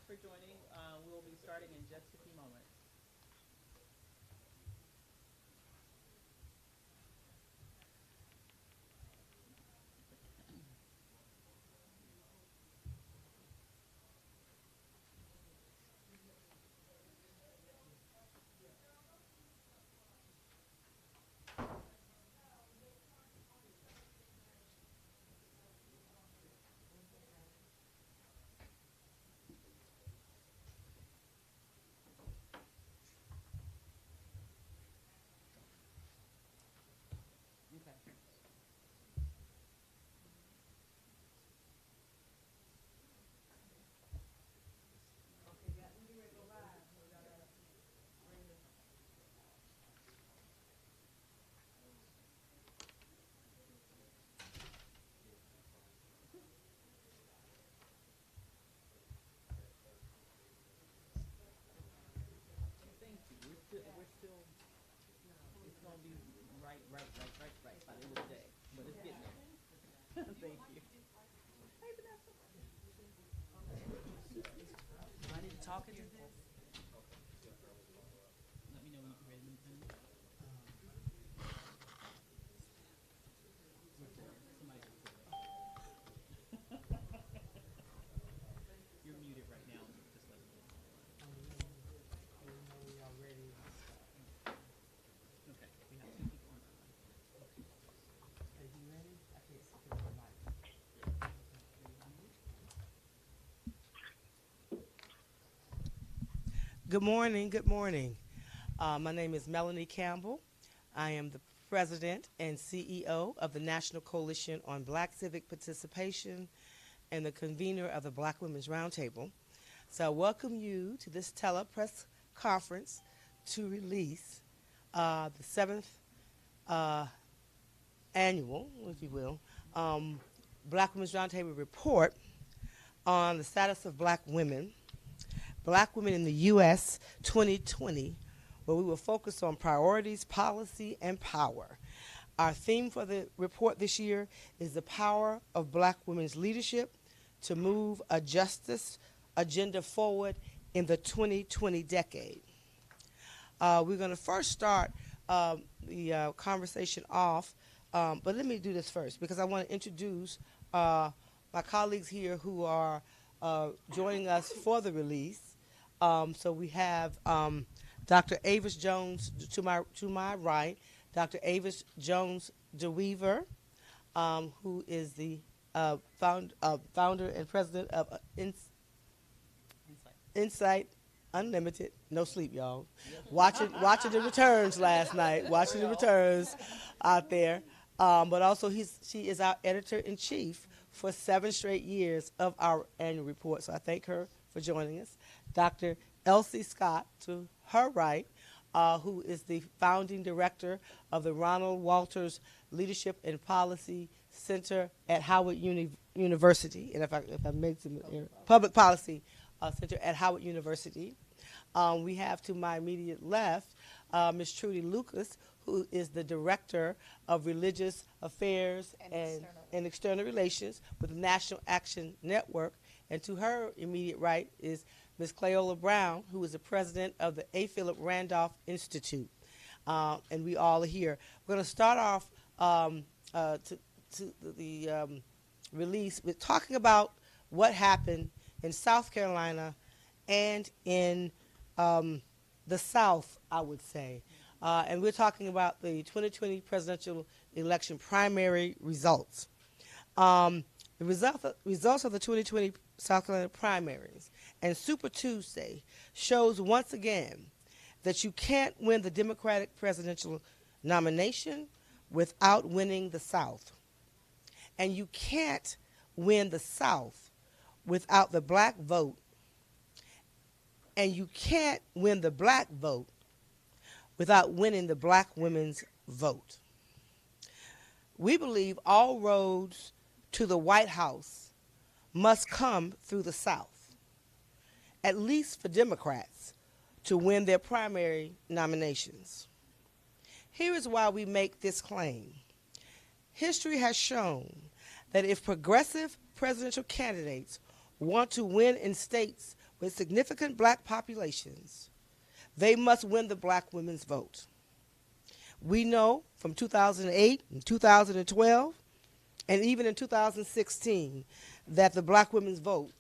for joining. We'll be starting in just a few moments. Okay. Thank you. We're still, it's gonna be right by the end of the day, but it's getting there. Thank you. Hey, Vanessa. Do I need to talk into this? Let me know when you're ready to move. Somebody You're muted right now. Just let me know. Okay. We have two people on the line. Are you ready? I can't see the mic. Good morning. Good morning. My name is Melanie Campbell. I am the president and CEO of the National Coalition on Black Civic Participation and the convener of the Black Women's Roundtable. So I welcome you to this telepress conference to release the seventh annual, if you will, Black Women's Roundtable report on the status of black women in the U.S. 2020, where we will focus on priorities, policy, and power. Our theme for the report this year is the power of black women's leadership to move a justice agenda forward in the 2020 decade. We're going to first start the conversation off, but let me do this first because I want to introduce my colleagues here who are joining us for the release. So we have Dr. Avis Jones to my right, Dr. Avis Jones DeWeaver, who is the founder and president of Insight Unlimited. No sleep, y'all. Watching the returns last night. Watching the returns out there. But also she is our editor-in-chief for 7 straight years of our annual report. So I thank her for joining us. Dr. Elsie Scott to her right, who is the founding director of the Ronald Walters Leadership and Policy Center at Howard University, and if I made some public policy center at Howard University. We have to my immediate left Ms. Trudy Lucas, who is the director of Religious Affairs and External Relations with the National Action Network, and to her immediate right is Ms. Cleola Brown, who is the president of the A. Philip Randolph Institute, and we all are here. We're going to start off to the release with talking about what happened in South Carolina and in the South, I would say. And we're talking about the 2020 presidential election primary results. The results of the 2020 South Carolina primaries and Super Tuesday shows once again that you can't win the Democratic presidential nomination without winning the South. And you can't win the South without the black vote. And you can't win the black vote without winning the black women's vote. We believe all roads to the White House must come through the South, at least for Democrats, to win their primary nominations. Here is why we make this claim. History has shown that if progressive presidential candidates want to win in states with significant black populations, they must win the black women's vote. We know from 2008 and 2012 and even in 2016 that the black women's vote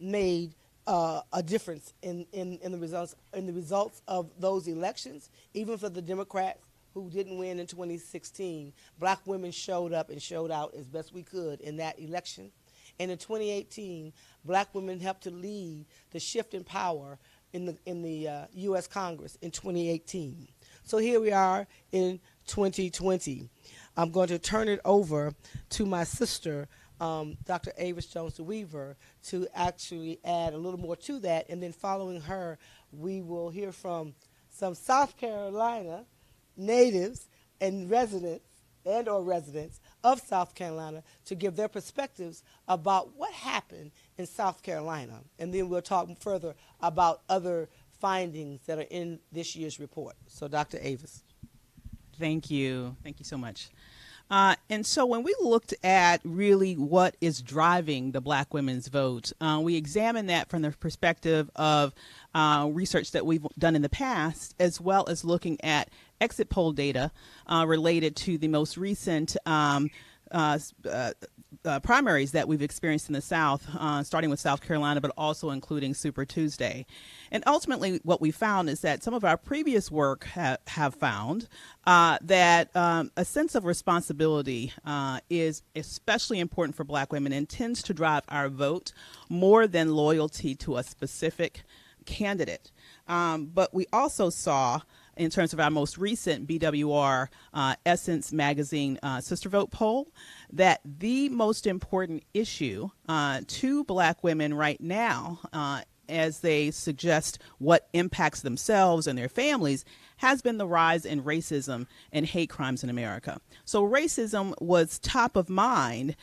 made a difference in the results of those elections. Even for the Democrats who didn't win in 2016, black women showed up and showed out as best we could in that election. And in 2018, black women helped to lead the shift in power in the U.S. Congress in 2018. So here we are in 2020. I'm going to turn it over to my sister, Dr. Avis Jones-DeWeaver, to actually add a little more to that. And then following her, we will hear from some South Carolina natives and residents of South Carolina to give their perspectives about what happened in South Carolina. And then we'll talk further about other findings that are in this year's report. So Dr. Avis. Thank you. Thank you so much. And so when we looked at really what is driving the black women's vote, we examined that from the perspective of research that we've done in the past, as well as looking at exit poll data related to the most recent primaries that we've experienced in the South, starting with South Carolina, but also including Super Tuesday. And ultimately, what we found is that some of our previous work have found that a sense of responsibility is especially important for black women and tends to drive our vote more than loyalty to a specific candidate. But we also saw, in terms of our most recent BWR Essence Magazine Sister Vote poll, that the most important issue to black women right now, as they suggest what impacts themselves and their families, has been the rise in racism and hate crimes in America. So racism was top of mind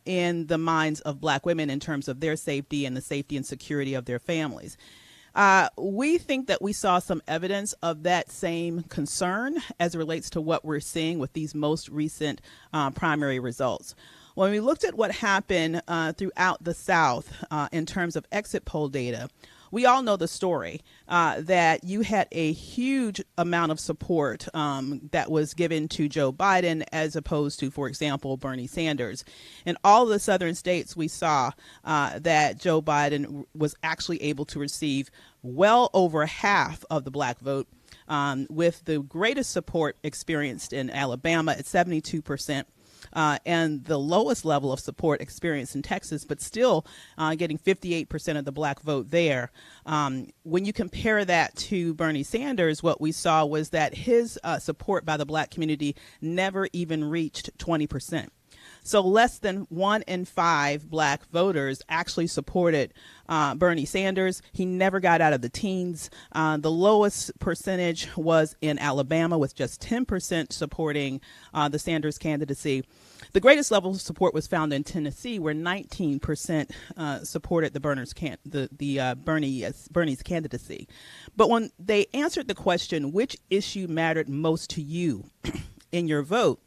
in the minds of black women in terms of their safety and the safety and security of their families. We think that we saw some evidence of that same concern as it relates to what we're seeing with these most recent primary results. When we looked at what happened throughout the South in terms of exit poll data, we all know the story that you had a huge amount of support that was given to Joe Biden as opposed to, for example, Bernie Sanders. In all of the southern states, we saw that Joe Biden was actually able to receive well over half of the black vote, with the greatest support experienced in Alabama at 72%. And the lowest level of support experienced in Texas, but still getting 58% of the black vote there. When you compare that to Bernie Sanders, what we saw was that his support by the black community never even reached 20%. So less than 1 in 5 black voters actually supported Bernie Sanders. He never got out of the teens. The lowest percentage was in Alabama, with just 10% supporting the Sanders candidacy. The greatest level of support was found in Tennessee, where 19% supported the Bernie's candidacy. But when they answered the question, which issue mattered most to you in your vote,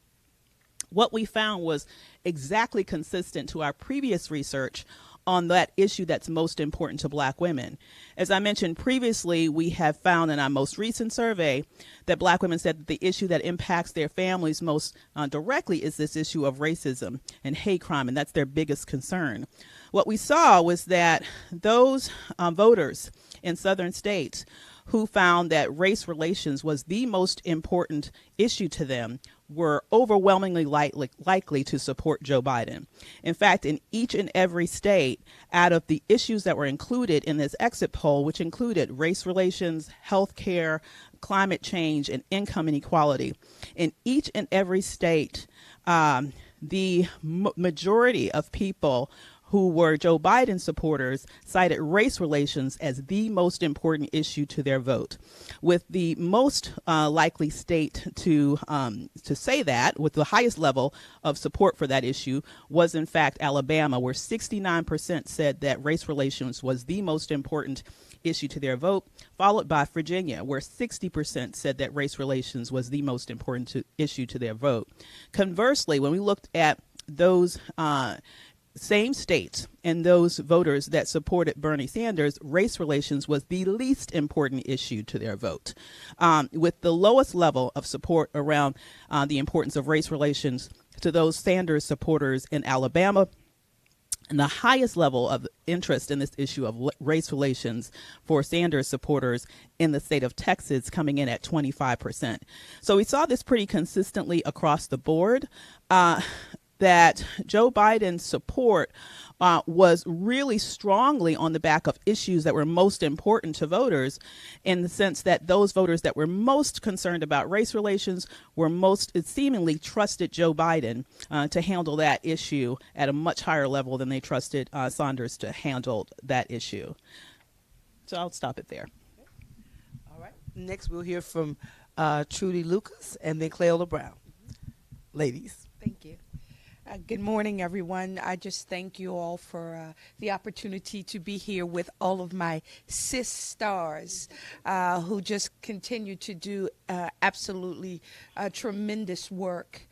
what we found was exactly consistent to our previous research on that issue that's most important to black women. As I mentioned previously, we have found in our most recent survey that black women said that the issue that impacts their families most directly is this issue of racism and hate crime, and that's their biggest concern. What we saw was that those voters in southern states who found that race relations was the most important issue to them were overwhelmingly likely to support Joe Biden. In fact, in each and every state, out of the issues that were included in this exit poll, which included race relations, health care, climate change, and income inequality, in each and every state, the majority of people who were Joe Biden supporters cited race relations as the most important issue to their vote, with the most likely state to say that, with the highest level of support for that issue, was in fact Alabama, where 69% said that race relations was the most important issue to their vote, followed by Virginia, where 60% said that race relations was the most important issue to their vote. Conversely, when we looked at those same states and those voters that supported Bernie Sanders, race relations was the least important issue to their vote. With the lowest level of support around the importance of race relations to those Sanders supporters in Alabama, and the highest level of interest in this issue of race relations for Sanders supporters in the state of Texas, coming in at 25%. So we saw this pretty consistently across the board, that Joe Biden's support was really strongly on the back of issues that were most important to voters, in the sense that those voters that were most concerned about race relations were most seemingly trusted Joe Biden to handle that issue at a much higher level than they trusted Sanders to handle that issue. So I'll stop it there. All right. Next, we'll hear from Trudy Lucas and then Cleola Brown. Ladies. Thank you. Good morning, everyone. I just thank you all for the opportunity to be here with all of my sis stars who just continue to do absolutely tremendous work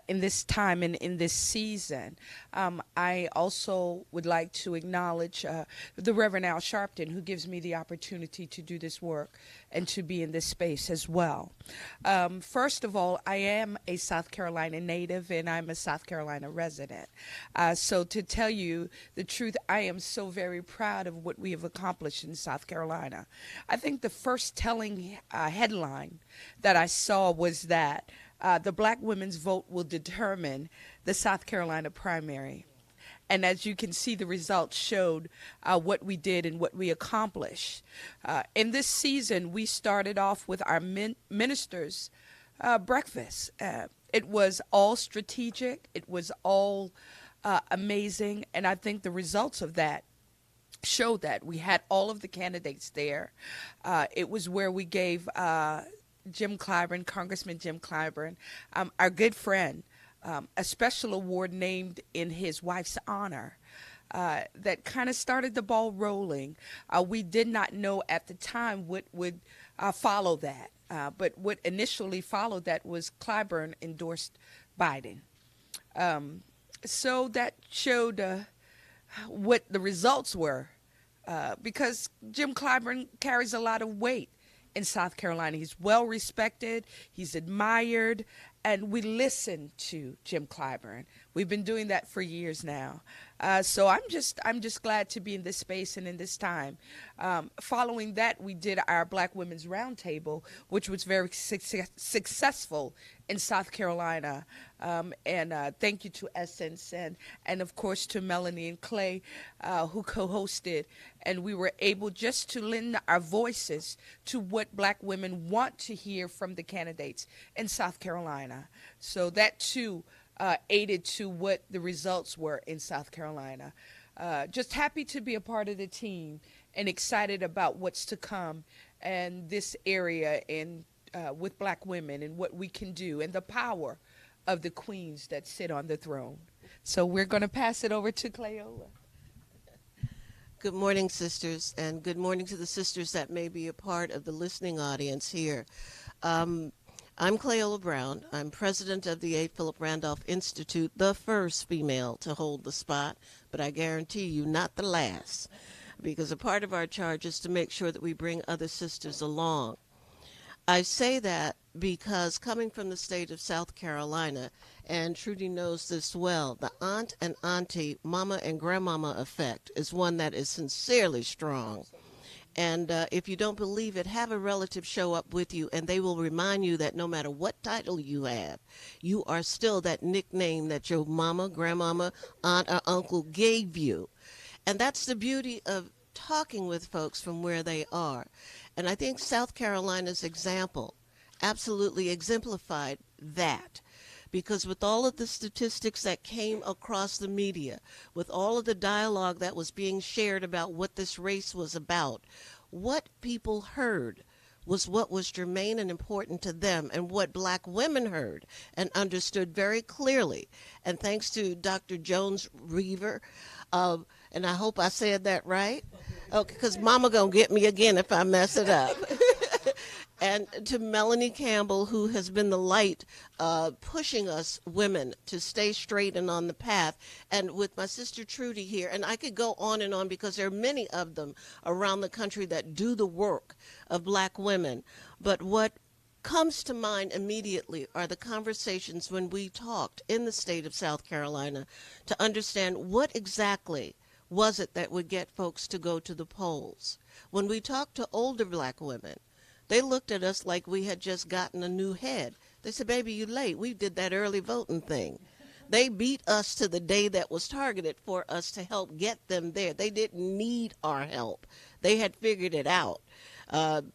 in this time and in this season. I also would like to acknowledge the Reverend Al Sharpton, who gives me the opportunity to do this work and to be in this space as well. First of all, I am a South Carolina native, and I'm a South Carolina resident. So to tell you the truth, I am so very proud of what we have accomplished in South Carolina. I think the first telling headline that I saw was that the black women's vote will determine the South Carolina primary. And as you can see, the results showed what we did and what we accomplished. In this season, we started off with our ministers' breakfast. It was all strategic. It was all amazing. And I think the results of that showed that. We had all of the candidates there. It was where we gave Jim Clyburn, Congressman Jim Clyburn, our good friend, a special award named in his wife's honor. That kind of started the ball rolling. We did not know at the time what would follow that. But what initially followed that was Clyburn endorsed Biden. So that showed what the results were, because Jim Clyburn carries a lot of weight in South Carolina. He's well respected, he's admired, and we listen to Jim Clyburn. We've been doing that for years now. So I'm just glad to be in this space and in this time. Following that, we did our Black Women's Roundtable, which was very successful in South Carolina. And thank you to Essence and of course to Melanie and Clay, who co-hosted. And we were able just to lend our voices to what black women want to hear from the candidates in South Carolina. So that too aided to what the results were in South Carolina. Just happy to be a part of the team and excited about what's to come and this area and with black women and what we can do and the power of the queens that sit on the throne. So we're going to pass it over to Cleola. Good morning, sisters, and good morning to the sisters that may be a part of the listening audience here. I'm Cleola Brown. I'm president of the A. Philip Randolph Institute, the first female to hold the spot, but I guarantee you not the last, because a part of our charge is to make sure that we bring other sisters along. I say that because coming from the state of South Carolina, and Trudy knows this well, the aunt and auntie, mama and grandmama effect is one that is sincerely strong. And if you don't believe it, have a relative show up with you, and they will remind you that no matter what title you have, you are still that nickname that your mama, grandmama, aunt, or uncle gave you. And that's the beauty of talking with folks from where they are. And I think South Carolina's example absolutely exemplified that. Because with all of the statistics that came across the media, with all of the dialogue that was being shared about what this race was about, what people heard was what was germane and important to them, and what black women heard and understood very clearly. And thanks to Dr. Jones Reaver, and I hope I said that right, okay, because mama gonna get me again if I mess it up. And to Melanie Campbell, who has been the light pushing us women to stay straight and on the path. And with my sister Trudy here, and I could go on and on because there are many of them around the country that do the work of black women. But what comes to mind immediately are the conversations when we talked in the state of South Carolina to understand what exactly was it that would get folks to go to the polls. When we talked to older black women, they looked at us like we had just gotten a new head. They said, baby, you late. We did that early voting thing. They beat us to the day that was targeted for us to help get them there. They didn't need our help. They had figured it out.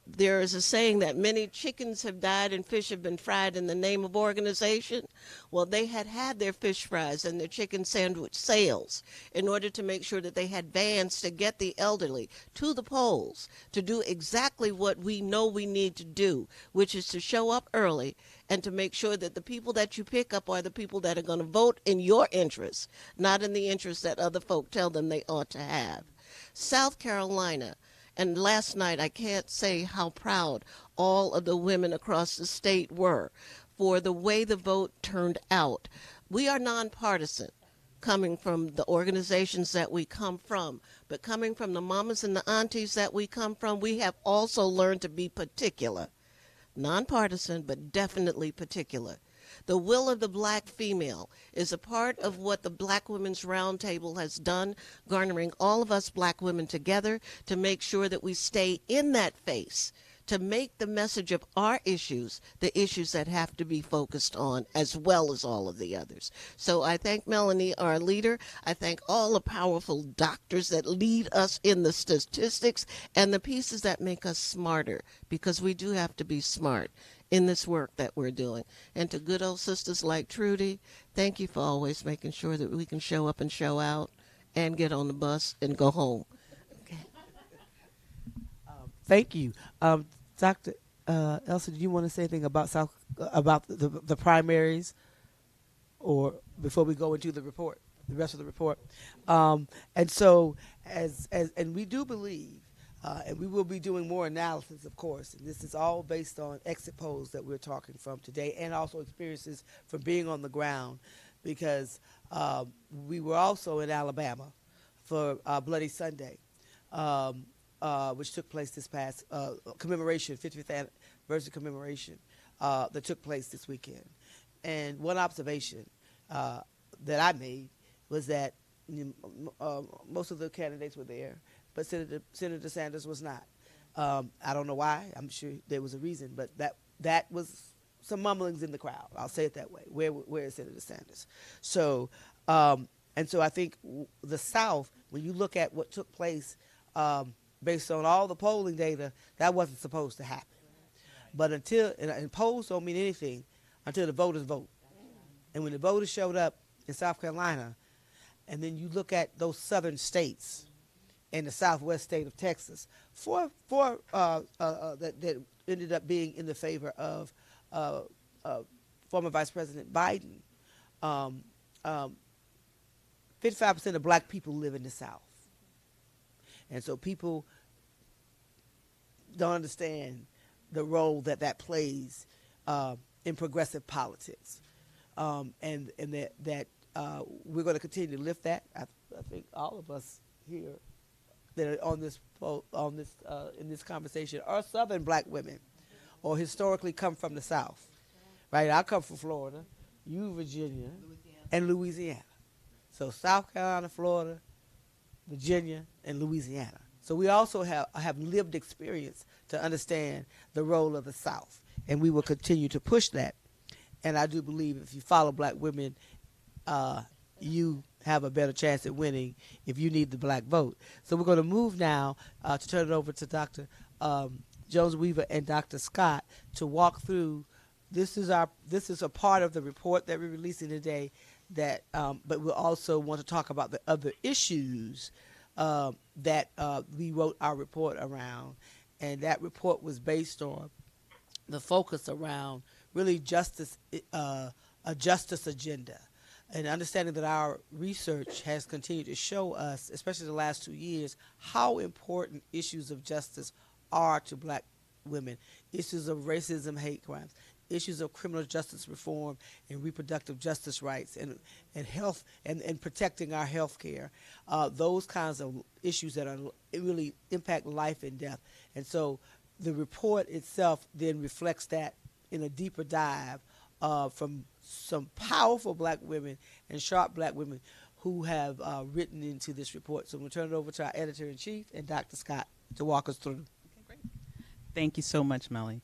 There is a saying that many chickens have died and fish have been fried in the name of organization. Well, they had their fish fries and their chicken sandwich sales in order to make sure that they had vans to get the elderly to the polls to do exactly what we know we need to do, which is to show up early and to make sure that the people that you pick up are the people that are going to vote in your interests, not in the interests that other folk tell them they ought to have. South Carolina. And last night, I can't say how proud all of the women across the state were for the way the vote turned out. We are nonpartisan, coming from the organizations that we come from, but coming from the mamas and the aunties that we come from, we have also learned to be particular. Nonpartisan, but definitely particular. The will of the black female is a part of what the Black Women's Roundtable has done, garnering all of us black women together to make sure that we stay in that face, to make the message of our issues the issues that have to be focused on, as well as all of the others. So I thank Melanie, our leader. I thank all the powerful doctors that lead us in the statistics and the pieces that make us smarter, because we do have to be smart in this work that we're doing. And to good old sisters like Trudy, thank you for always making sure that we can show up and show out and get on the bus and go home. Okay. Thank you. Dr. Elsa, do you want to say anything about the primaries, or before we go into the report, the rest of the report? And so, and we do believe, and we will be doing more analysis, of course, and this is all based on exit polls that we're talking from today, and also experiences from being on the ground, because we were also in Alabama for Bloody Sunday, which took place this past commemoration, 50th anniversary commemoration that took place this weekend. And one observation that I made was that most of the candidates were there, but Senator Sanders was not. I don't know why. I'm sure there was a reason, but that was some mumblings in the crowd. I'll say it that way. Where is Senator Sanders? So, and so I think the South, when you look at what took place, based on all the polling data, that wasn't supposed to happen. But and polls don't mean anything until the voters vote. And when the voters showed up in South Carolina, and then you look at those southern states and the southwest state of Texas, four that ended up being in the favor of former Vice President Biden. 55% of black people live in the South. And so people don't understand the role that plays in progressive politics, and that we're going to continue to lift that. I think all of us here that are in this conversation are Southern black women, or historically come from the South, right? I come from Florida, you Virginia, and Louisiana. So South Carolina, Florida, Virginia, and Louisiana. So we also have lived experience to understand the role of the South, and we will continue to push that. And I do believe if you follow black women, you have a better chance at winning if you need the black vote. So we're going to move now to turn it over to Dr. Jones-Weaver and Dr. Scott to walk through. This is a part of the report that we're releasing today. But we'll also want to talk about the other issues that we wrote our report around, and that report was based on the focus around really justice, a justice agenda, and understanding that our research has continued to show us, especially the last 2 years, how important issues of justice are to black women, issues of racism, hate crimes, issues of criminal justice reform and reproductive justice rights, and health, and protecting our health care, those kinds of issues that really impact life and death. And so the report itself then reflects that in a deeper dive from some powerful black women and sharp black women who have written into this report. So we'll turn it over to our editor-in-chief and Dr. Scott to walk us through. Okay, great. Thank you so much, Melly.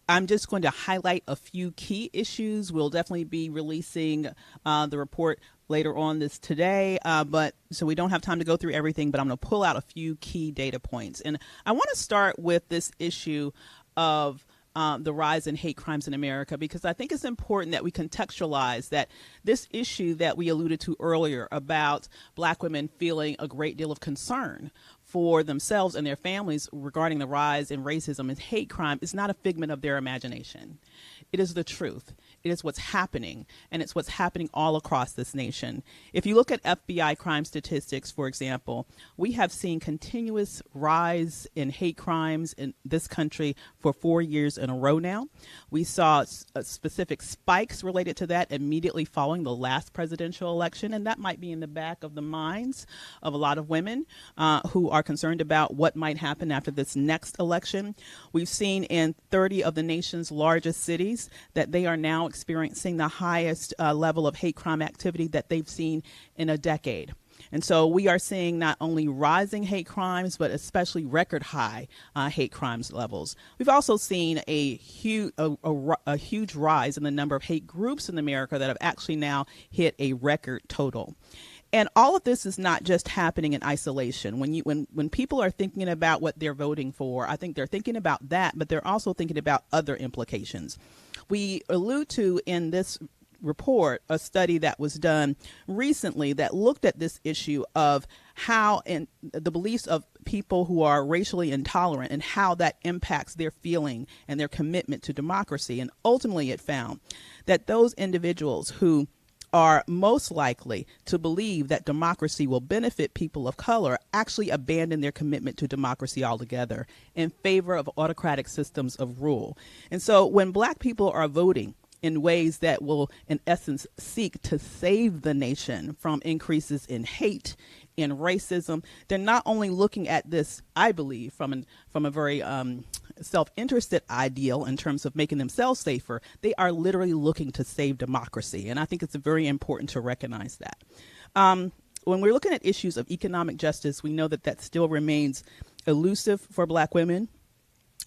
I'm just going to highlight a few key issues. We'll definitely be releasing the report later on this today, but so we don't have time to go through everything, but I'm going to pull out a few key data points. And I want to start with this issue of the rise in hate crimes in America, because I think it's important that we contextualize that this issue that we alluded to earlier about black women feeling a great deal of concern for themselves and their families regarding the rise in racism and hate crime is not a figment of their imagination. It is the truth. It is what's happening, and it's what's happening all across this nation. If you look at FBI crime statistics, for example, we have seen continuous rise in hate crimes in this country for 4 years in a row now. We saw specific spikes related to that immediately following the last presidential election, and that might be in the back of the minds of a lot of women who are concerned about what might happen after this next election. We've seen in 30 of the nation's largest cities that they are now experiencing the highest level of hate crime activity that they've seen in a decade. And so we are seeing not only rising hate crimes, but especially record high hate crimes levels. We've also seen a huge rise in the number of hate groups in America that have actually now hit a record total. And all of this is not just happening in isolation. When people are thinking about what they're voting for, I think they're thinking about that, but they're also thinking about other implications. We allude to in this report a study that was done recently that looked at this issue of how and the beliefs of people who are racially intolerant and how that impacts their feeling and their commitment to democracy. And ultimately it found that those individuals who are most likely to believe that democracy will benefit people of color actually abandon their commitment to democracy altogether in favor of autocratic systems of rule. And so when black people are voting in ways that will, in essence, seek to save the nation from increases in hate, in racism, they're not only looking at this, I believe, from a very self-interested ideal in terms of making themselves safer. They are literally looking to save democracy. And I think it's very important to recognize that. When we're looking at issues of economic justice, we know that that still remains elusive for black women.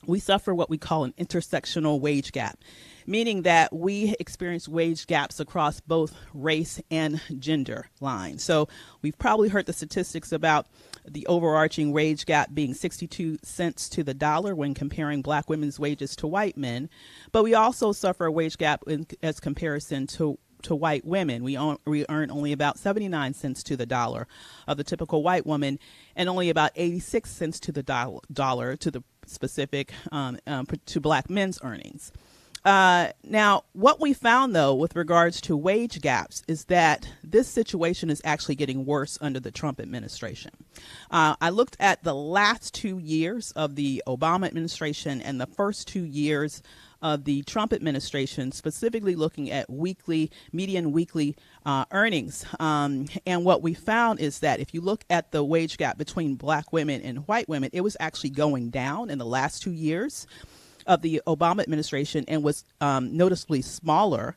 We suffer what we call an intersectional wage gap, meaning that we experience wage gaps across both race and gender lines. So we've probably heard the statistics about the overarching wage gap being 62 cents to the dollar when comparing black women's wages to white men. But we also suffer a wage gap as comparison to white women. We earn only about 79 cents to the dollar of the typical white woman, and only about 86 cents to the dollar to the specific to black men's earnings. Now, what we found, though, with regards to wage gaps is that this situation is actually getting worse under the Trump administration. I looked at the last 2 years of the Obama administration and the first 2 years of the Trump administration, specifically looking at median weekly earnings. And what we found is that if you look at the wage gap between black women and white women, it was actually going down in the last 2 years of the Obama administration and was noticeably smaller.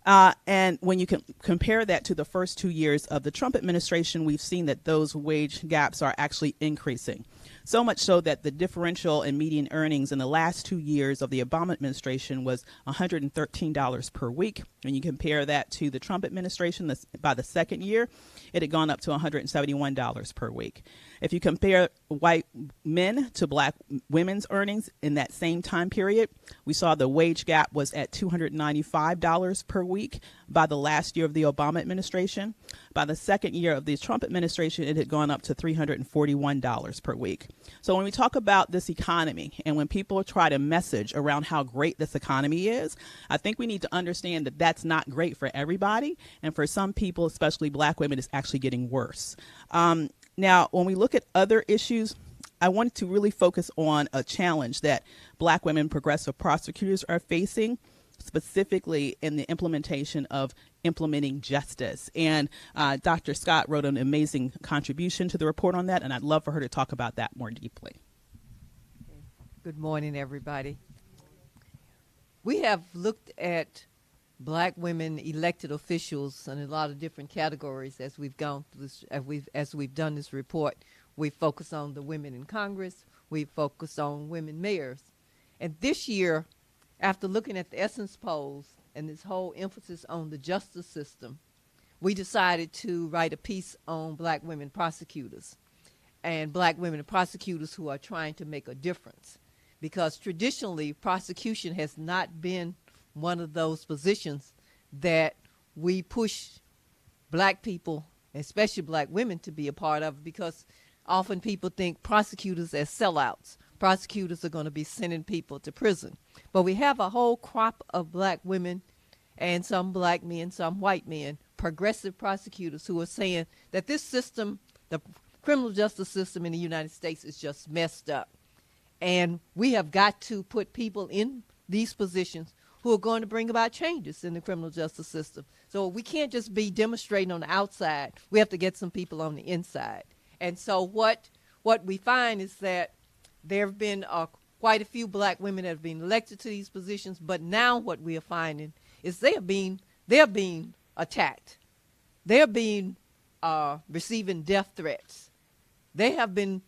And when you can compare that to the first 2 years of the Trump administration, we've seen that those wage gaps are actually increasing. So much so that the differential in median earnings in the last 2 years of the Obama administration was $113 per week. When you compare that to the Trump administration, by the second year, it had gone up to $171 per week. If you compare white men to black women's earnings in that same time period, we saw the wage gap was at $295 per week by the last year of the Obama administration. By the second year of the Trump administration, it had gone up to $341 per week. So when we talk about this economy and when people try to message around how great this economy is, I think we need to understand that that's not great for everybody. And for some people, especially black women, it's actually getting worse. Now, when we look at other issues I wanted to really focus on a challenge that Black women progressive prosecutors are facing, specifically in the implementation of implementing justice. And Dr. Scott wrote an amazing contribution to the report on that, and I'd love for her to talk about that more deeply. Good morning, everybody. We have looked at Black women elected officials in a lot of different categories as we've gone through this, as we've done this report. We focus on the women in Congress. We focus on women mayors. And this year, after looking at the Essence polls and this whole emphasis on the justice system, we decided to write a piece on Black women prosecutors and Black women prosecutors who are trying to make a difference. Because traditionally, prosecution has not been one of those positions that we push Black people, especially Black women, to be a part of, because often people think prosecutors as sellouts. Prosecutors are going to be sending people to prison. But we have a whole crop of Black women and some Black men, some white men, progressive prosecutors who are saying that this system, the criminal justice system in the United States, is just messed up. And we have got to put people in these positions who are going to bring about changes in the criminal justice system. So we can't just be demonstrating on the outside. We have to get some people on the inside. And so what we find is that there have been quite a few Black women that have been elected to these positions, but now what we are finding is they're being attacked. They're being receiving death threats. They've been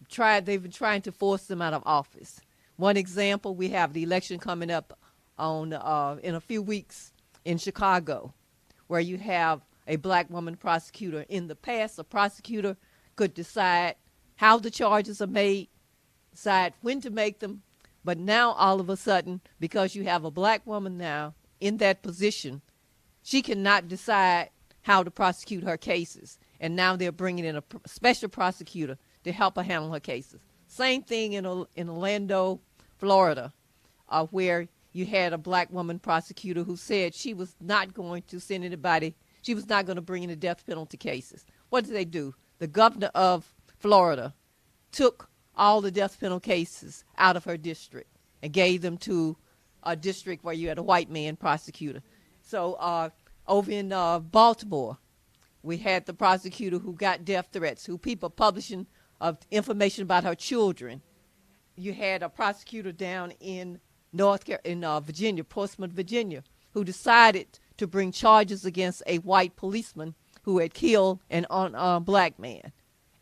trying to force them out of office. One example, we have the election coming up in a few weeks in Chicago, where you have a Black woman prosecutor. In the past, a prosecutor could decide how the charges are made, decide when to make them, but now all of a sudden, because you have a Black woman now in that position, she cannot decide how to prosecute her cases. And now they're bringing in a special prosecutor to help her handle her cases. Same thing in Orlando, Florida, where you had a Black woman prosecutor who said she was not going to send anybody, she was not going to bring in the death penalty cases. What did they do? The governor of Florida took all the death penalty cases out of her district and gave them to a district where you had a white man prosecutor. So over in Baltimore, we had the prosecutor who got death threats, who people publishing of information about her children. You had a prosecutor down in Virginia, Portsmouth, Virginia, who decided to bring charges against a white policeman who had killed an unarmed Black man.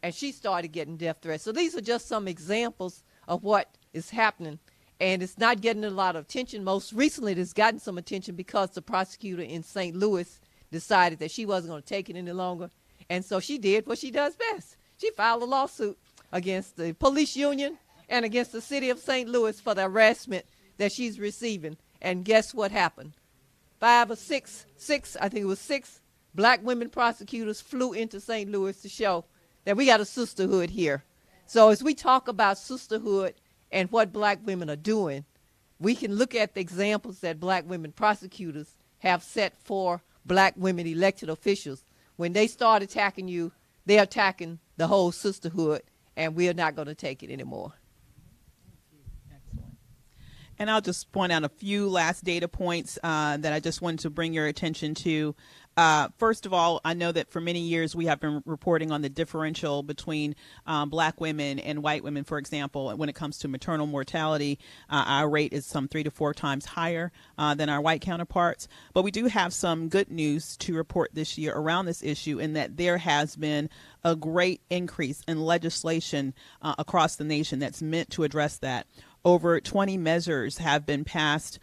And she started getting death threats. So these are just some examples of what is happening. And it's not getting a lot of attention. Most recently, it has gotten some attention because the prosecutor in St. Louis decided that she wasn't going to take it any longer. And so she did what she does best. She filed a lawsuit against the police union and against the city of St. Louis for the harassment that she's receiving. And guess what happened? 5 or 6, I think it was 6 Black women prosecutors flew into St. Louis to show that we got a sisterhood here. So as we talk about sisterhood and what Black women are doing, we can look at the examples that Black women prosecutors have set for Black women elected officials. When they start attacking you, they're attacking the whole sisterhood, and we are not going to take it anymore. Excellent. And I'll just point out a few last data points that I just wanted to bring your attention to. First of all, I know that for many years we have been reporting on the differential between Black women and white women, for example. When it comes to maternal mortality, our rate is some 3 to 4 times higher than our white counterparts. But we do have some good news to report this year around this issue, in that there has been a great increase in legislation across the nation that's meant to address that. Over 20 measures have been passed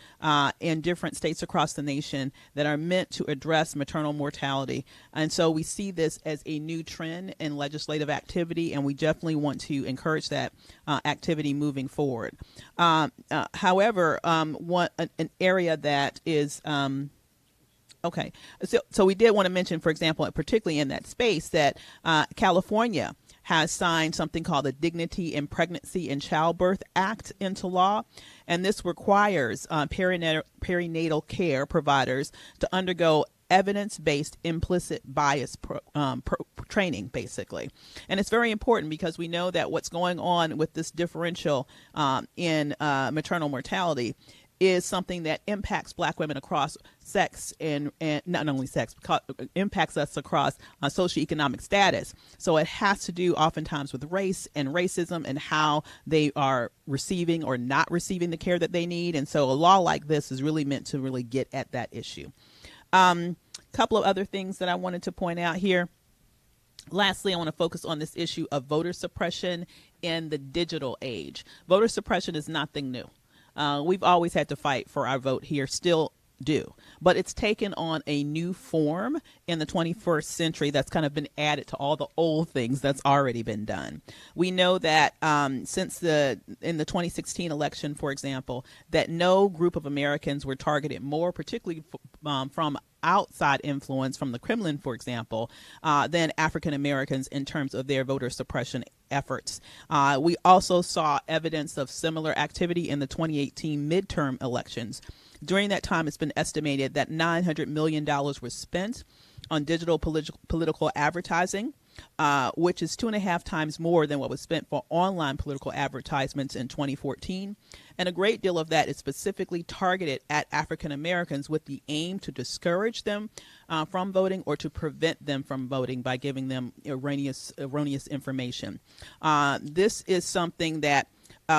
in different states across the nation that are meant to address maternal mortality. And so we see this as a new trend in legislative activity, and we definitely want to encourage that activity moving forward. However, an area that is okay. So we did want to mention, for example, particularly in that space, that California has signed something called the Dignity in Pregnancy and Childbirth Act into law. And this requires perinatal care providers to undergo evidence-based implicit bias training, basically. And it's very important because we know that what's going on with this differential in maternal mortality is something that impacts Black women across sex and not only sex, impacts us across socioeconomic status. So it has to do oftentimes with race and racism and how they are receiving or not receiving the care that they need. And so a law like this is really meant to really get at that issue. Couple of other things that I wanted to point out here. Lastly, I want to focus on this issue of voter suppression in the digital age. Voter suppression is nothing new. We've always had to fight for our vote here, still do. But it's taken on a new form in the 21st century that's kind of been added to all the old things that's already been done. We know that in the 2016 election, for example, that no group of Americans were targeted more, particularly from outside influence from the Kremlin, for example, than African Americans in terms of their voter suppression efforts. We also saw evidence of similar activity in the 2018 midterm elections. During that time, it's been estimated that $900 million was spent on digital political advertising, which is 2.5 times more than what was spent for online political advertisements in 2014. And a great deal of that is specifically targeted at African Americans with the aim to discourage them from voting or to prevent them from voting by giving them erroneous information. This is something that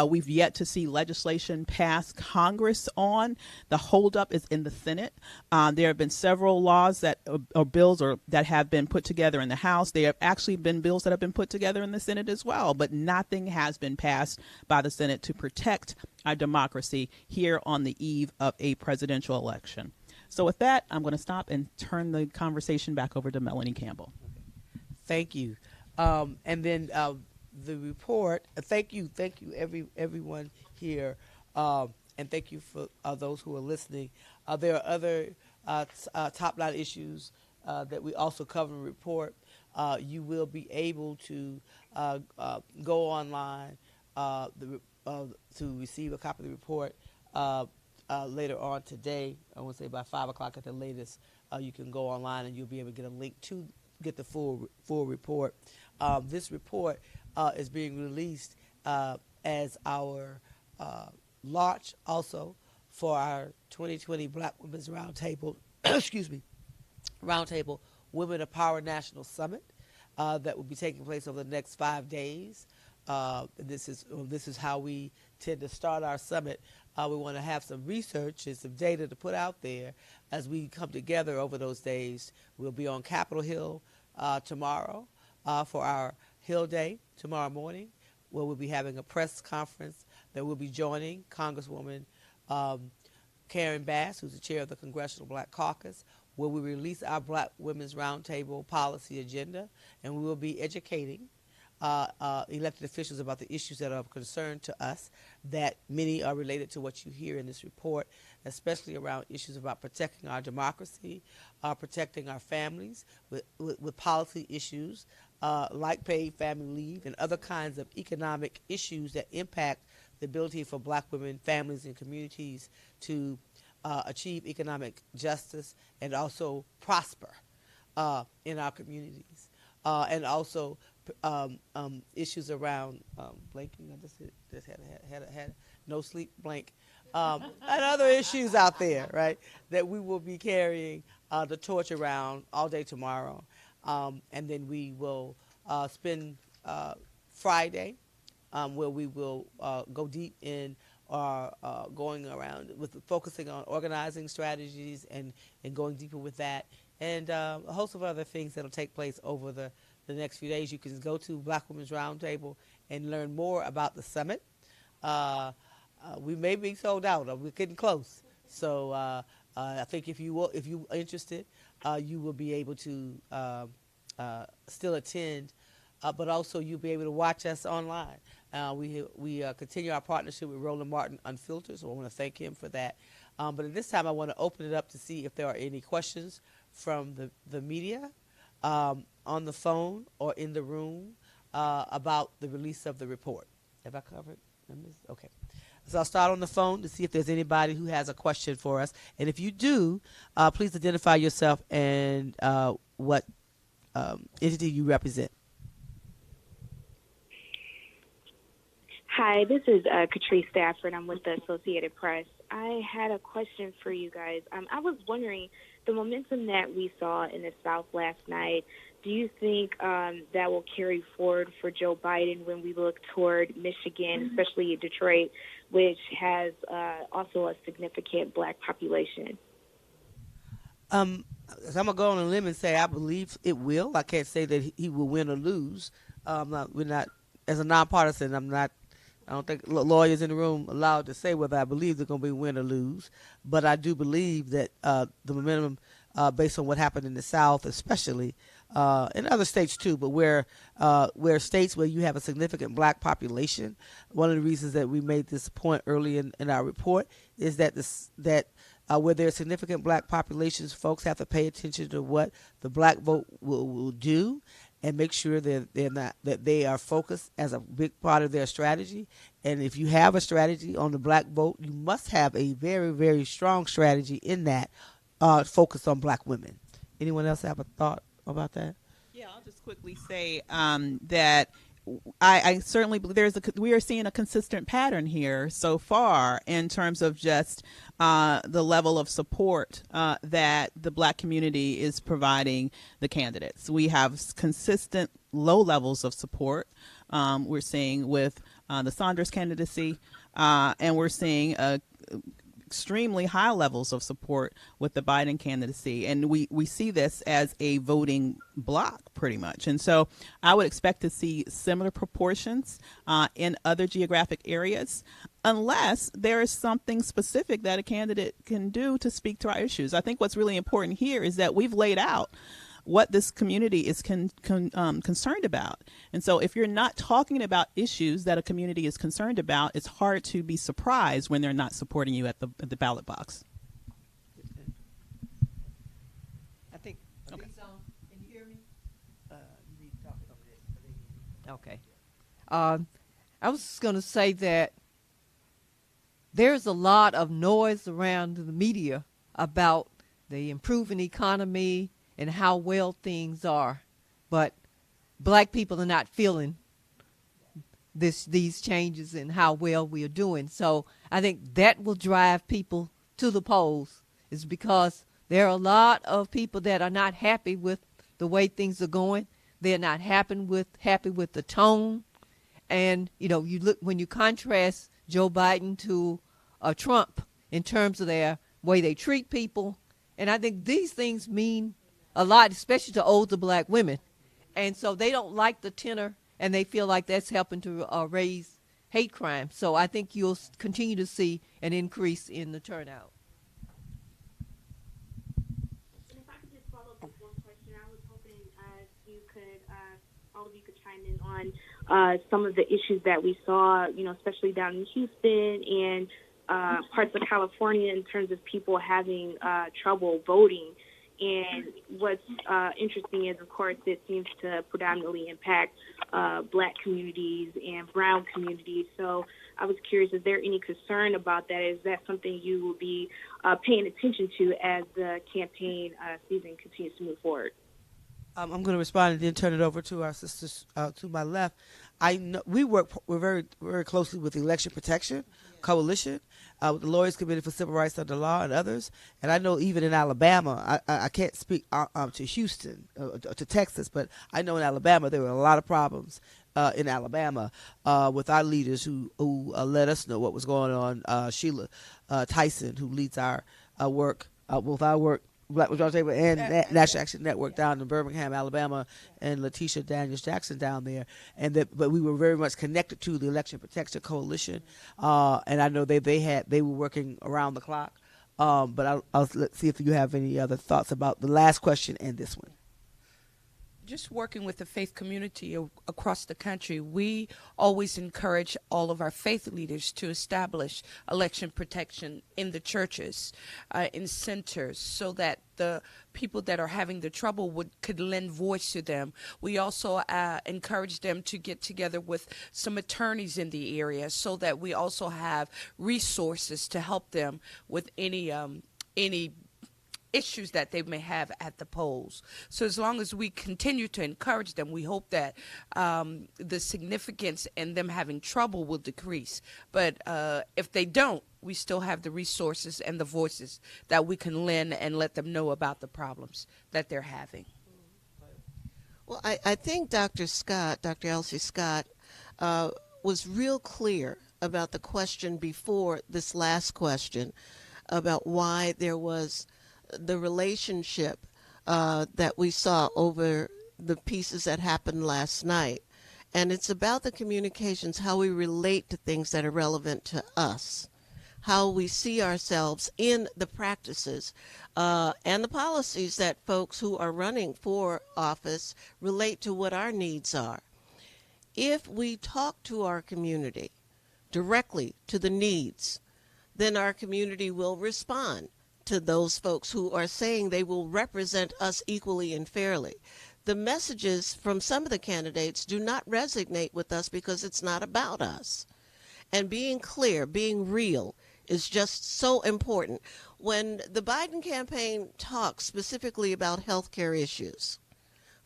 we've yet to see legislation pass Congress on. The holdup is in the Senate. There have been several laws that or bills that have been put together in the House. There have actually been bills that have been put together in the Senate as well, but nothing has been passed by the Senate to protect our democracy here on the eve of a presidential election. So with that, I'm going to stop and turn the conversation back over to Melanie Campbell. Thank you. And then the report. Thank you, everyone here, and thank you for those who are listening. There are other top-line issues that we also cover in the report. You will be able to go online to receive a copy of the report later on today. I want to say by 5 o'clock at the latest. You can go online and you'll be able to get a link to get the full report. This report is being released as our launch also for our 2020 Black Women's Roundtable, Roundtable Women of Power National Summit that will be taking place over the next 5 days. This is how we tend to start our summit. We want to have some research and some data to put out there as we come together over those days. We'll be on Capitol Hill tomorrow for our Hill Day tomorrow morning, where we'll be having a press conference that we'll be joining Congresswoman Karen Bass, who's the chair of the Congressional Black Caucus, where we release our Black Women's Roundtable policy agenda, and we will be educating elected officials about the issues that are of concern to us, that many are related to what you hear in this report, especially around issues about protecting our democracy, protecting our families with policy issues like paid family leave and other kinds of economic issues that impact the ability for Black women, families, and communities to achieve economic justice and also prosper in our communities. And also issues around blanking. I just had no sleep blank. And other issues out there, right, that we will be carrying the torch around all day tomorrow. And then we will spend Friday where we will go deep in going around with focusing on organizing strategies and going deeper with that. And a host of other things that will take place over the next few days. You can go to Black Women's Roundtable and learn more about the summit. We may be sold out. We're getting close. So I think if you're interested, you will be able to still attend, but also you'll be able to watch us online. We continue our partnership with Roland Martin Unfiltered, so I want to thank him for that. But at this time, I want to open it up to see if there are any questions from the media on the phone or in the room about the release of the report. Have I covered? Okay. So I'll start on the phone to see if there's anybody who has a question for us. And if you do, please identify yourself and what entity you represent. Hi, this is Catrice Stafford. I'm with the Associated Press. I had a question for you guys. I was wondering, the momentum that we saw in the South last night, do you think that will carry forward for Joe Biden when we look toward Michigan, especially Detroit, which has also a significant black population? So I'm gonna go on a limb and say I believe it will. I can't say that he will win or lose. We're not, as a nonpartisan. I don't think lawyers in the room allowed to say whether I believe they're going to be win or lose. But I do believe that the momentum, based on what happened in the South, especially in other states too, but where states where you have a significant black population, one of the reasons that we made this point early in our report is that where there are significant black populations, folks have to pay attention to what the black vote will do, and make sure that they are focused as a big part of their strategy. And if you have a strategy on the black vote, you must have a very, very strong strategy in that focused on black women. Anyone else have a thought about that? Yeah, I'll just quickly say that I certainly believe we are seeing a consistent pattern here so far in terms of just the level of support that the black community is providing the candidates. We have consistent low levels of support we're seeing with the Saunders candidacy, and we're seeing extremely high levels of support with the Biden candidacy. And we see this as a voting block pretty much. And so I would expect to see similar proportions in other geographic areas, unless there is something specific that a candidate can do to speak to our issues. I think what's really important here is that we've laid out what this community is concerned about. And so if you're not talking about issues that a community is concerned about, it's hard to be surprised when they're not supporting you at the ballot box. I think. Okay. Can you hear me? Okay. I was just going to say that there's a lot of noise around the media about the improving economy and how well things are, but black people are not feeling these changes and how well we are doing. So I think that will drive people to the polls, is because there are a lot of people that are not happy with the way things are going. They're not happy with the tone. And you look, when you contrast Joe Biden to Trump in terms of their way they treat people, and I think these things mean a lot, especially to older black women. And so they don't like the tenor, and they feel like that's helping to raise hate crime. So I think you'll continue to see an increase in the turnout. And if I could just follow up with one question, I was hoping all of you could chime in on some of the issues that we saw, especially down in Houston and parts of California in terms of people having trouble voting. And what's interesting is, of course, it seems to predominantly impact black communities and brown communities. So I was curious, is there any concern about that? Is that something you will be paying attention to as the campaign season continues to move forward? I'm going to respond and then turn it over to our sisters to my left. I know we're very, very closely with the Election Protection Coalition, with the Lawyers Committee for Civil Rights Under Law and others. And I know even in Alabama, I can't speak to Houston, to Texas, but I know in Alabama there were a lot of problems in Alabama with our leaders who let us know what was going on. Sheila Tyson, who leads our work, both our work, Black Withdrawal Table and National Action Network down in Birmingham, Alabama, and Letitia Daniels Jackson down there, but we were very much connected to the Election Protection Coalition, and I know they were working around the clock. But let's see if you have any other thoughts about the last question and this one. Just working with the faith community across the country, we always encourage all of our faith leaders to establish election protection in the churches, in centers, so that the people that are having the trouble could lend voice to them. We also encourage them to get together with some attorneys in the area, so that we also have resources to help them with any issues that they may have at the polls. So as long as we continue to encourage them, we hope that the significance in them having trouble will decrease. But if they don't, we still have the resources and the voices that we can lend and let them know about the problems that they're having. Well, I think Dr. Elsie Scott, was real clear about the question before this last question about why there was the relationship that we saw over the pieces that happened last night. And it's about the communications, how we relate to things that are relevant to us, how we see ourselves in the practices and the policies that folks who are running for office relate to what our needs are. If we talk to our community directly to the needs, then our community will respond to those folks who are saying they will represent us equally and fairly. The messages from some of the candidates do not resonate with us because it's not about us. And being clear, being real is just so important. When the Biden campaign talks specifically about health care issues,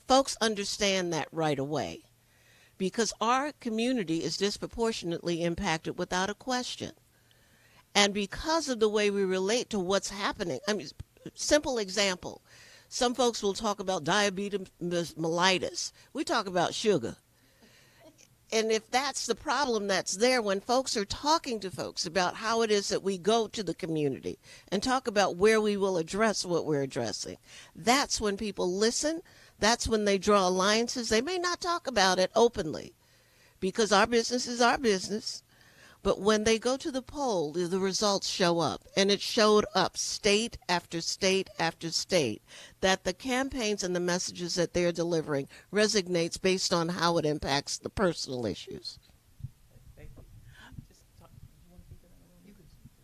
folks understand that right away because our community is disproportionately impacted without a question. And because of the way we relate to what's happening, I mean, simple example, some folks will talk about diabetes mellitus. We talk about sugar. And if that's the problem that's there, when folks are talking to folks about how it is that we go to the community and talk about where we will address what we're addressing, that's when people listen. That's when they draw alliances. They may not talk about it openly because our business is our business. But when they go to the poll, the results show up. And it showed up state after state after state that the campaigns and the messages that they're delivering resonates based on how it impacts the personal issues.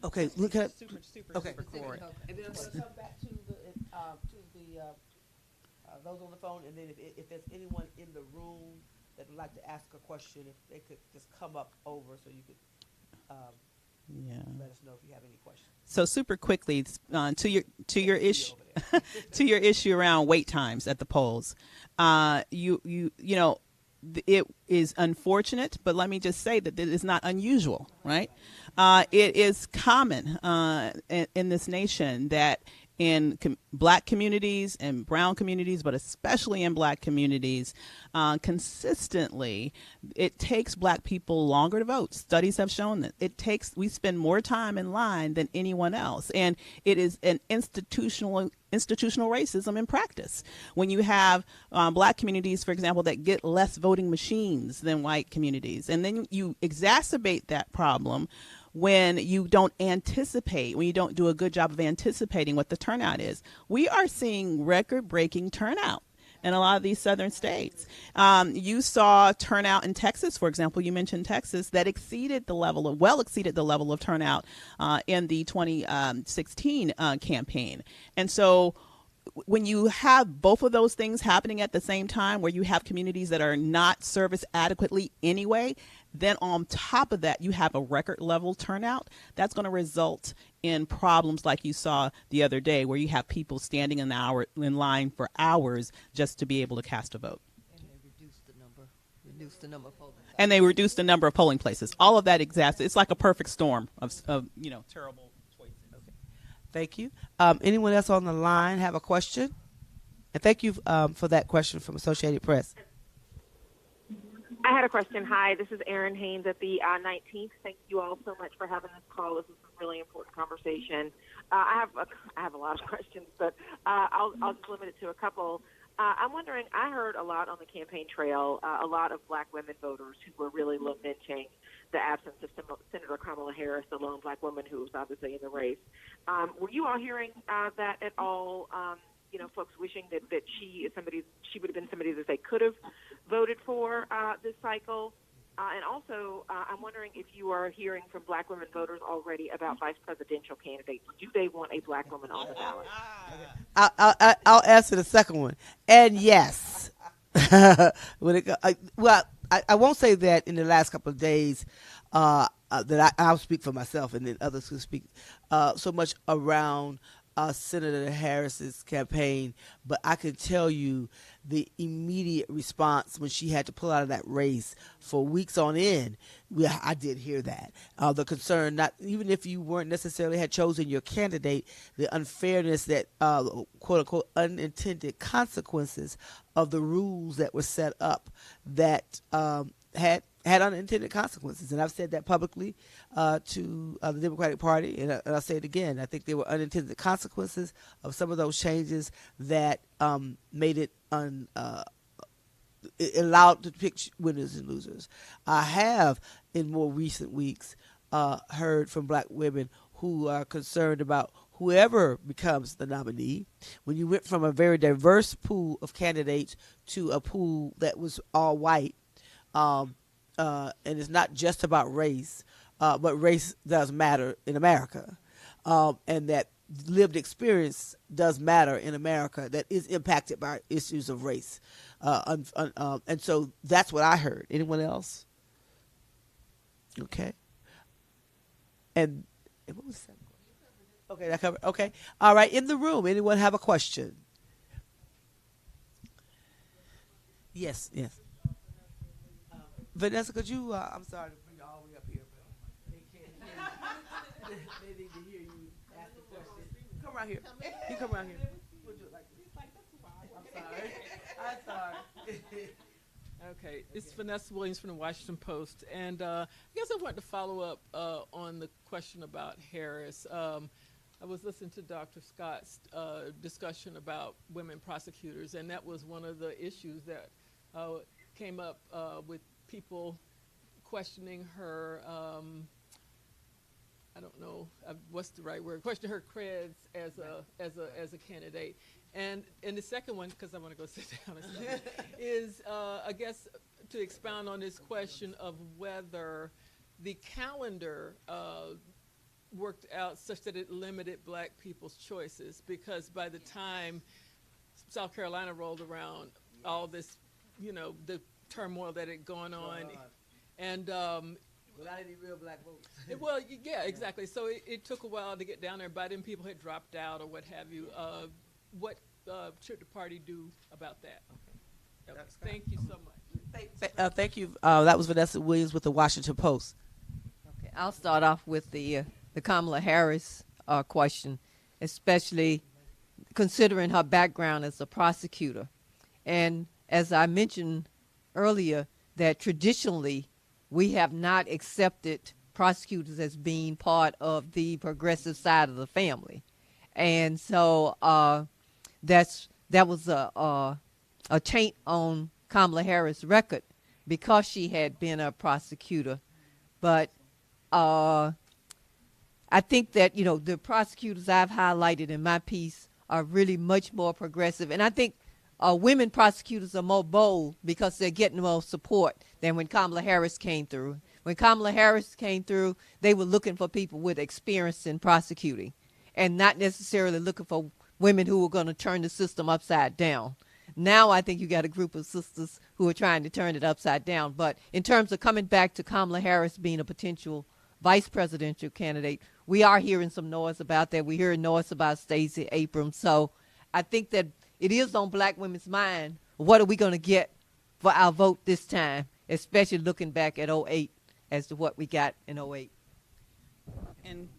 Okay, look at Okay. And then I'm going to come back to the those on the phone, and then if there's anyone in the room that would like to ask a question, if they could just come up over so you could let us know if you have any questions. So super quickly to your issue to your issue around wait times at the polls, you know it is unfortunate, but let me just say that it is not unusual, right? It is common in this nation that in black communities and brown communities, but especially in black communities, consistently, it takes black people longer to vote. Studies have shown that we spend more time in line than anyone else. And it is an institutional racism in practice. When you have black communities, for example, that get less voting machines than white communities, and then you exacerbate that problem when you don't do a good job of anticipating what the turnout is. We are seeing record-breaking turnout in a lot of these southern states. You saw turnout in Texas, for example. You mentioned Texas, that exceeded the level of turnout in the 2016 campaign. And so when you have both of those things happening at the same time, where you have communities that are not serviced adequately anyway, then on top of that, you have a record level turnout. That's going to result in problems like you saw the other day, where you have people standing in line for hours just to be able to cast a vote. And they reduced the number of polling places. And they reduced the number of polling places. All of that it's like a perfect storm of terrible choices. Okay. Thank you. Anyone else on the line have a question? And thank you for that question from Associated Press. I had a question. Hi, this is Erin Haynes at the 19th. Thank you all so much for having this call. This is a really important conversation. I have a lot of questions, but I'll just limit it to a couple. I'm wondering, I heard a lot on the campaign trail, a lot of black women voters who were really lamenting the absence of Senator Kamala Harris, the lone black woman who was obviously in the race. Were you all hearing that at all? Folks wishing that she would have been somebody that they could have voted for this cycle. And also, I'm wondering if you are hearing from black women voters already about vice presidential candidates. Do they want a black woman on the ballot? I'll answer the second one. And yes. I won't say that in the last couple of days that I'll speak for myself, and then others who speak so much around Senator Harris's campaign, but I can tell you the immediate response when she had to pull out of that race for weeks on end. I did hear that. The concern, not even if you weren't necessarily had chosen your candidate, the unfairness that quote unquote unintended consequences of the rules that were set up that had unintended consequences. And I've said that publicly to the Democratic Party, and I'll say it again. I think there were unintended consequences of some of those changes that made it it allowed to pick winners and losers. I have, in more recent weeks, heard from black women who are concerned about whoever becomes the nominee. When you went from a very diverse pool of candidates to a pool that was all white, and it's not just about race, but race does matter in America, and that lived experience does matter in America that is impacted by issues of race. And so that's what I heard. Anyone else? Okay. And what was that? Okay, that covered. Okay. All right. In the room, anyone have a question? Yes. Vanessa, could you, I'm sorry to bring you all the way up here, but they can't hear you. They need to hear you ask the question. Come around here. You come around here. We'll do it like this. I'm sorry. Okay, it's Vanessa Williams from the Washington Post, and I guess I wanted to follow up on the question about Harris. I was listening to Dr. Scott's discussion about women prosecutors, and that was one of the issues that came up with people questioning her, I don't know what's the right word, questioning her creds as a candidate. And the second one, because I want to go sit down and stuff, is I guess to expound on this question of whether the calendar worked out such that it limited black people's choices, because by the time South Carolina rolled around, all this, the turmoil that had gone on, and without any real black votes. Well, yeah, exactly. So it took a while to get down there. By then, people had dropped out or what have you. What should the party do about that? Okay. Thank you so much. Thank you. That was Vanessa Williams with the Washington Post. Okay, I'll start off with the Kamala Harris question, especially considering her background as a prosecutor. And as I mentioned earlier, that traditionally we have not accepted prosecutors as being part of the progressive side of the family. And so that was a taint on Kamala Harris' record because she had been a prosecutor. But I think that, the prosecutors I've highlighted in my piece are really much more progressive. And I think women prosecutors are more bold because they're getting more support than when Kamala Harris came through. When Kamala Harris came through, they were looking for people with experience in prosecuting and not necessarily looking for women who were going to turn the system upside down. Now I think you got a group of sisters who are trying to turn it upside down. But in terms of coming back to Kamala Harris being a potential vice presidential candidate, we are hearing some noise about that. We're hearing noise about Stacey Abrams. So I think that it is on black women's mind. What are we going to get for our vote this time, especially looking back at 2008 as to what we got in 2008. And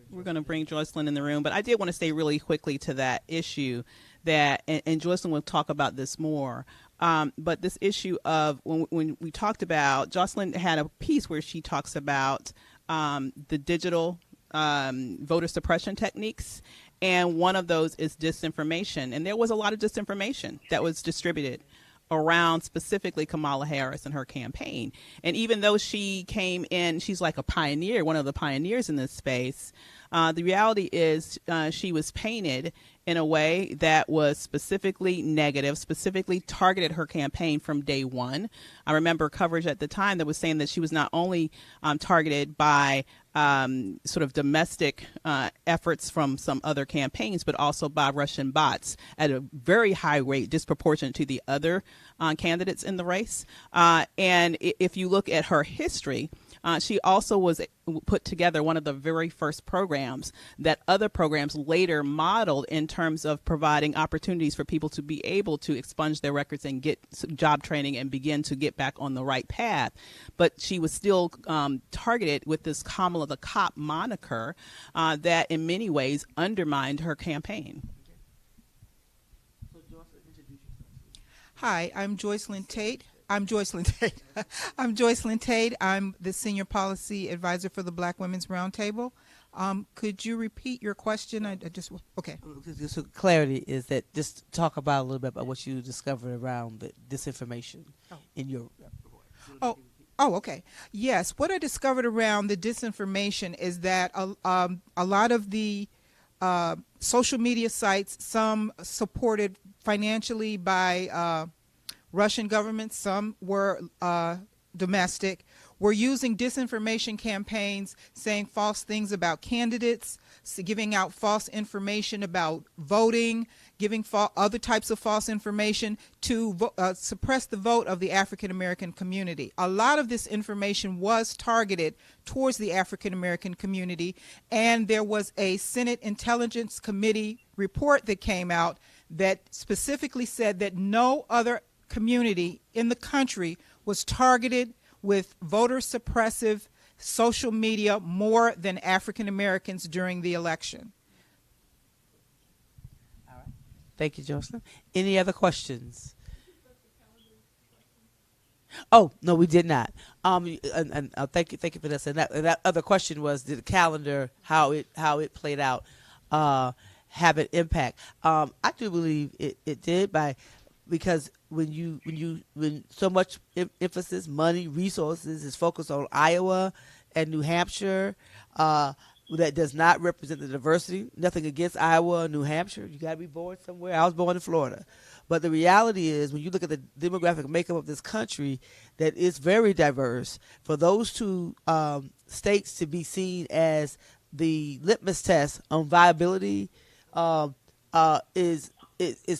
we're going to bring Joycelyn in the room, but I did want to say really quickly to that issue that, and Joycelyn will talk about this more, but this issue of when we talked about, Joycelyn had a piece where she talks about the digital voter suppression techniques. And one of those is disinformation. And there was a lot of disinformation that was distributed around specifically Kamala Harris and her campaign. And even though she came in, she's like a pioneer, one of the pioneers in this space, the reality is she was painted in a way that was specifically negative, specifically targeted her campaign from day one. I remember coverage at the time that was saying that she was not only targeted by sort of domestic efforts from some other campaigns, but also by Russian bots at a very high rate, disproportionate to the other candidates in the race. And if you look at her history, She also put together one of the very first programs that other programs later modeled in terms of providing opportunities for people to be able to expunge their records and get job training and begin to get back on the right path. But she was still targeted with this Kamala the Cop moniker that in many ways undermined her campaign. Hi, I'm Joycelyn Tate. I'm Joycelyn Tate. I'm the Senior Policy Advisor for the Black Women's Roundtable. Could you repeat your question? I just okay. Just so clarity is that just talk about a little bit about what you discovered around the disinformation in your report. Oh, okay. Yes, what I discovered around the disinformation is that a lot of the social media sites, some supported financially by Russian governments, some were domestic, were using disinformation campaigns, saying false things about candidates, giving out false information about voting, giving other types of false information to suppress the vote of the African American community. A lot of this information was targeted towards the African American community, and there was a Senate Intelligence Committee report that came out that specifically said that no other community in the country was targeted with voter suppressive social media more than African Americans during the election. All right. Thank you, Jocelyn. Any other questions? Oh, no, we did not. And thank you for this. And that other question was, did the calendar, how it played out, have an impact? I do believe it did because when so much emphasis, money, resources is focused on Iowa and New Hampshire, that does not represent the diversity. Nothing against Iowa or New Hampshire. You got to be born somewhere. I was born in Florida. But the reality is, when you look at the demographic makeup of this country, that is very diverse. For those two states to be seen as the litmus test on viability is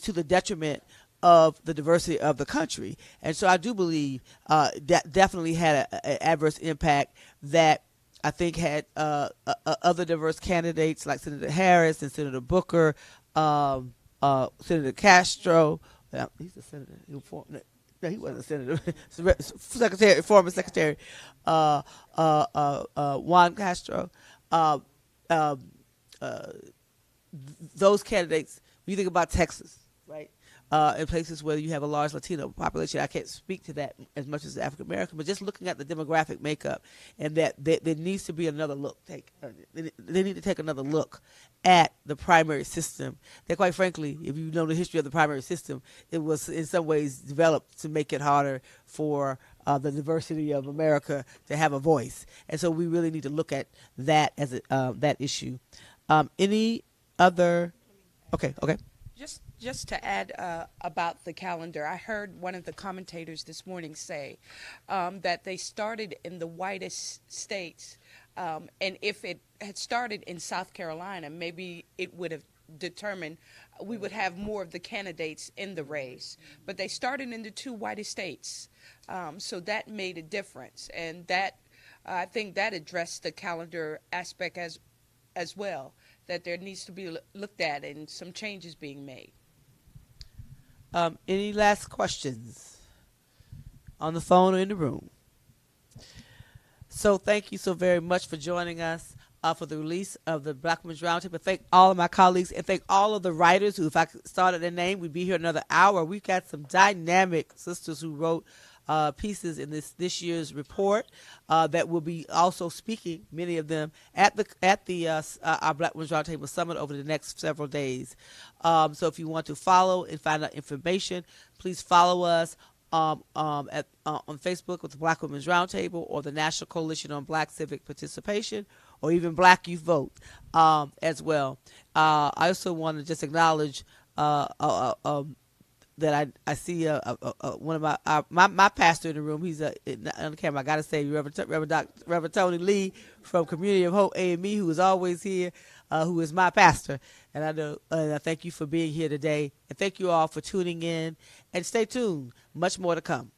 to the detriment of the diversity of the country. And so I do believe that definitely had an adverse impact that I think had other diverse candidates like Senator Harris and Senator Booker, Senator Castro. He's a senator. No, he wasn't a senator. Former Secretary Juan Castro. Those candidates, when you think about Texas, right? In places where you have a large Latino population, I can't speak to that as much as African American, but just looking at the demographic makeup, and that there needs to be another look. They need to take another look at the primary system. That, quite frankly, if you know the history of the primary system, it was in some ways developed to make it harder for the diversity of America to have a voice, and so we really need to look at that as that issue. Any other? Okay. Just to add about the calendar, I heard one of the commentators this morning say that they started in the whitest states, and if it had started in South Carolina, maybe it would have determined we would have more of the candidates in the race. But they started in the two whitest states, so that made a difference, and that I think that addressed the calendar aspect as well, that there needs to be looked at and some changes being made. Any last questions on the phone or in the room? So thank you so very much for joining us for the release of the Black Women's Roundtable. Thank all of my colleagues and thank all of the writers who, if I started their name, we'd be here another hour. We've got some dynamic sisters who wrote pieces in this year's report that will be also speaking, many of them, at our Black Women's Roundtable Summit over the next several days. So if you want to follow and find out information, please follow us on Facebook with the Black Women's Roundtable or the National Coalition on Black Civic Participation, or even Black Youth Vote as well. I also want to just acknowledge that I see one of my pastor in the room. He's on the camera. I got to say, Reverend Tony Lee from Community of Hope AME, who is always here, who is my pastor. And I thank you for being here today. And thank you all for tuning in. And stay tuned. Much more to come.